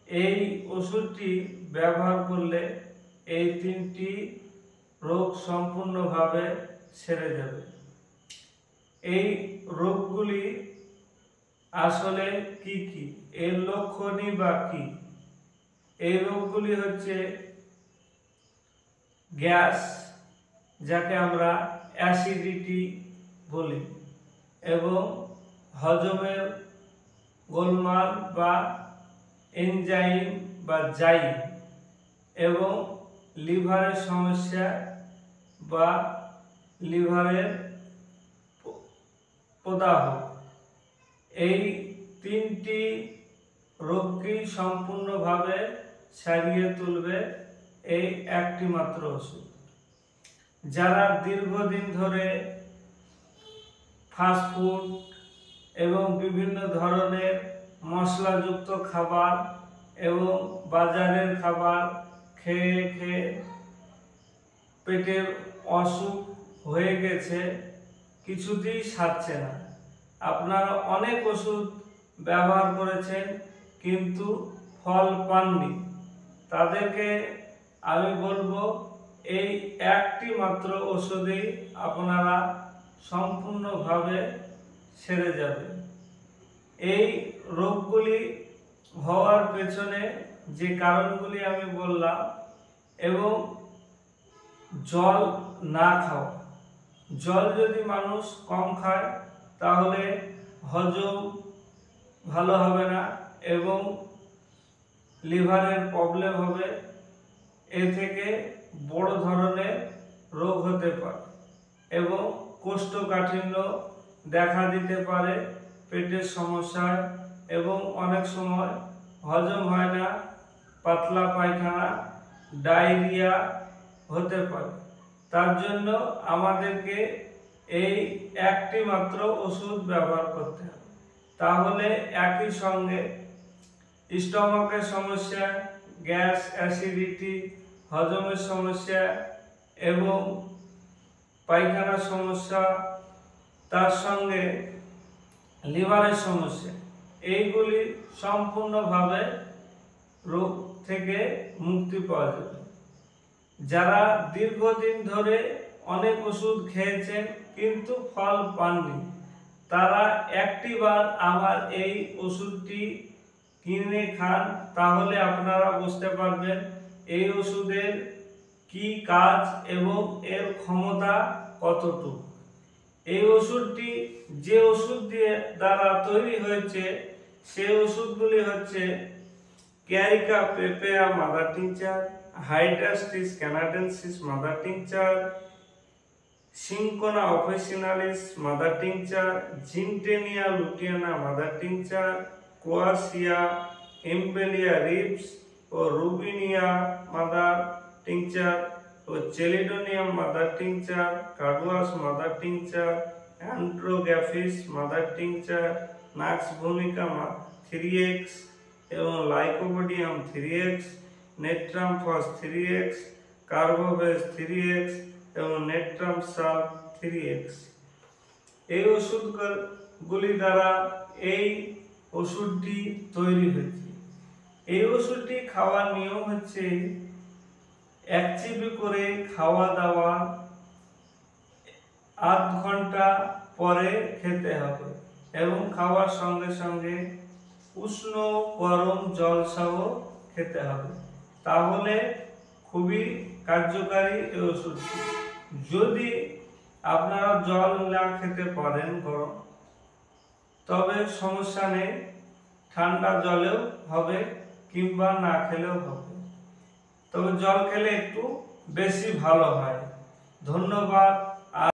এই ওষুধটি ব্যবহার করলে এই 3টি রোগ সম্পূর্ণভাবে সেরে যাবে। এই রোগগুলি আসলে কি কি, এর লক্ষণই বা কি? এই রোগগুলি হচ্ছে গ্যাস, যাকে আমরা অ্যাসিডিটি বলি, এবং হজমের গোলমাল বা এনজাইম বা জাইম, এবং লিভারের সমস্যা বা লিভারের প্রদাহ। এই 3টি রোগকেই সম্পূর্ণভাবে সারিয়ে তুলবে এই একটি মাত্র ওষুধ। যারা দীর্ঘদিন ধরে ফাস্টফুড এবং বিভিন্ন ধরনের মশলাযুক্ত খাবার এবং বাজারের খাবার খেয়ে খেয়ে পেটের অসুখ হয়ে গেছে, কিছুতেই সারছে না, আপনারা অনেক ওষুধ ব্যবহার করেছেন কিন্তু ফল পাননি, তাদেরকে আমি বলবো এই একটি মাত্র ওষুধেই আপনারা সম্পূর্ণভাবে সেরে যাবে। এই রোগগুলি হওয়ার পেছনে যে কারণগুলি আমি বললাম, এবং জল না খাওয়া, জল যদি মানুষ কম খায় তাহলে হজম ভালো হবে না এবং লিভারের প্রবলেম হবে, এ থেকে বড় ধরনের রোগ হতে পারে এবং কোষ্ঠকাঠিন্য দেখা দিতে পারে, পেটের সমস্যা, এবং অনেক সময় হজম হয় না, পাতলা পায়খানা, ডায়রিয়া হতে পারে। তার জন্য আমাদেরকে এই একটি মাত্র ওষুধ ব্যবহার করতে হবে। তাহলে একই সঙ্গে স্টমাকের সমস্যা, গ্যাস, অ্যাসিডিটি, হজমের সমস্যা এবং পায়খানার সমস্যা, তার সঙ্গে লিভারের সমস্যা, এইগুলি সম্পূর্ণভাবে রোগ থেকে মুক্তি পাওয়া যাবে। যারা দীর্ঘদিন ধরে অনেক ওষুধ খেয়েছেন কিন্তু ফল পাননি, তারা একটিবার আমার এই ওষুধটি কিনে খান, তাহলে আপনারা বুঝতে পারবেন এই ওষুধের কি কাজ এবং এর ক্ষমতা কতটুকু। এই ওষুধটি যে ওষুধ দিয়ে দ্বারা তৈরি হয়েছে সেই ওষুধগুলি হচ্ছে carica papaya mother tincture, hydrastis canadensis mother tincture, cinchona officinalis mother tincture, gentiana lutea mother tincture, quassia embelia ribes ও রুবিনিয়া মাদার টিংচার ও chelidonium mother tincture, carduus mother tincture, andrographis mother tincture, nux vomica 3x এবং lycopodium 3x, natrum ফস 3x, Carbo veg 3x এবং natrum সাল 3x। এই ওষুধগুলি দ্বারা এই ওষুধটি তৈরি হয়েছে। এই ওষুধটি খাওয়ার নিয়ম হচ্ছে 1 চিপি করে খাওয়া দাওয়া আধ ঘন্টা পরে খেতে হবে এবং খাওয়ার সঙ্গে সঙ্গে উষ্ণ গরম জল সহ খেতে হবে, তাহলে খুবই কার্যকারী এই ওষুধটি। যদি আপনারা জল না খেতে পারেন গরম, তবে সমস্যা নেই, ঠান্ডা জলেও হবে কিংবা না খেলেও হবে, তবে জল খেলে একটু বেশি ভালো হয়। ধন্যবাদ।